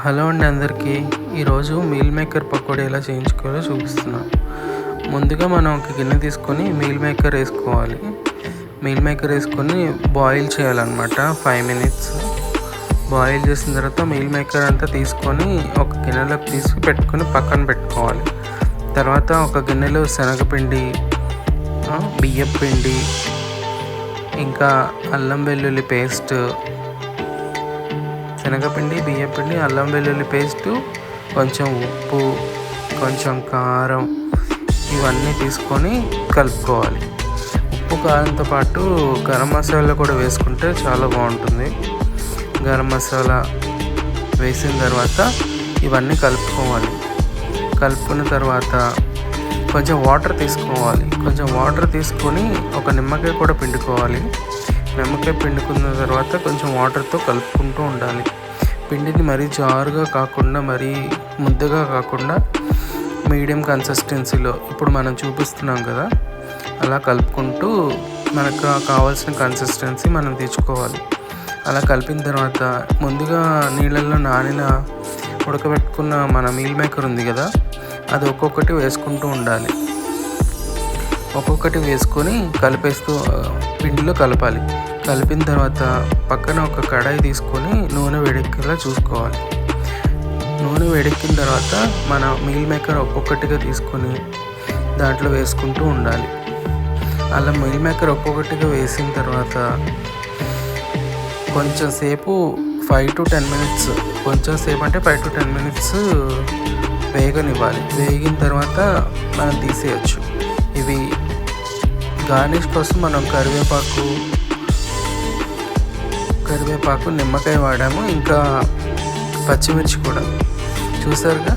Hello అండి అందరికీ. ఈరోజు మీల్ మేకర్ పకోడీ ఎలా చేయించుకోవాలో చూపిస్తున్నాను. ముందుగా మనం ఒక గిన్నె తీసుకొని మీల్ మేకర్ వేసుకోవాలి. మీల్ మేకర్ వేసుకొని బాయిల్ చేయాలన్నమాట 5 మినిట్స్. బాయిల్ చేసిన తర్వాత మీల్ మేకర్ అంతా తీసుకొని ఒక గిన్నెలోకి తీసి పెట్టుకొని పక్కన పెట్టుకోవాలి. తర్వాత ఒక గిన్నెలో శనగపిండి, బియ్యపు పిండి, ఇంకా అల్లం వెల్లుల్లి పేస్ట్, శనగపిండి, బియ్యపిండి, అల్లం వెల్లుల్లి పేస్టు, కొంచెం ఉప్పు, కొంచెం కారం, ఇవన్నీ తీసుకొని కలుపుకోవాలి. ఉప్పు కారంతో పాటు గరం మసాలా కూడా వేసుకుంటే చాలా బాగుంటుంది. గరం మసాలా వేసిన తర్వాత ఇవన్నీ కలుపుకోవాలి. కలుపుకున్న తర్వాత కొంచెం వాటర్ తీసుకోవాలి. కొంచెం వాటర్ తీసుకొని ఒక నిమ్మకాయ కూడా పిండుకోవాలి. నిమ్మకాయ పిండుకున్న తర్వాత కొంచెం వాటర్తో కలుపుకుంటూ ఉండాలి. పిండిని మరీ జారుగా కాకుండా, మరీ ముద్దగా కాకుండా మీడియం కన్సిస్టెన్సీలో ఇప్పుడు మనం చూపిస్తున్నాం కదా, అలా కలుపుకుంటూ మనకు కావాల్సిన కన్సిస్టెన్సీ మనం తెచ్చుకోవాలి. అలా కలిపిన తర్వాత ముందుగా నీళ్ళల్లో నానిన ఉడకబెట్టుకున్న మన మీల్ మేకర్ ఉంది కదా, అది ఒక్కొక్కటి వేసుకుంటూ ఉండాలి. ఒక్కొక్కటి వేసుకొని కలిపేస్తూ పిండిలో కలపాలి. కలిపిన తర్వాత పక్కన ఒక కడాయి తీసుకొని నూనె వేడెక్కేలా చూసుకోవాలి. నూనె వేడెక్కిన తర్వాత మన మీల్ మేకర్ ఒక్కొక్కటిగా తీసుకొని దాంట్లో వేసుకుంటూ ఉండాలి. అలా మీల్ మేకర్ ఒక్కొక్కటిగా వేసిన తర్వాత కొంచెం సేపు 5 to 10 మినిట్స్, కొంచెం సేపు అంటే 5 to 10 మినిట్స్ వేగనివ్వాలి. వేగిన తర్వాత మనం తీసేయచ్చు. ఇవి గార్నిష్ కోసం మనం కరివేపాకు, నిమ్మకాయ వాడాము, ఇంకా పచ్చిమిర్చి కూడా. చూసారుగా.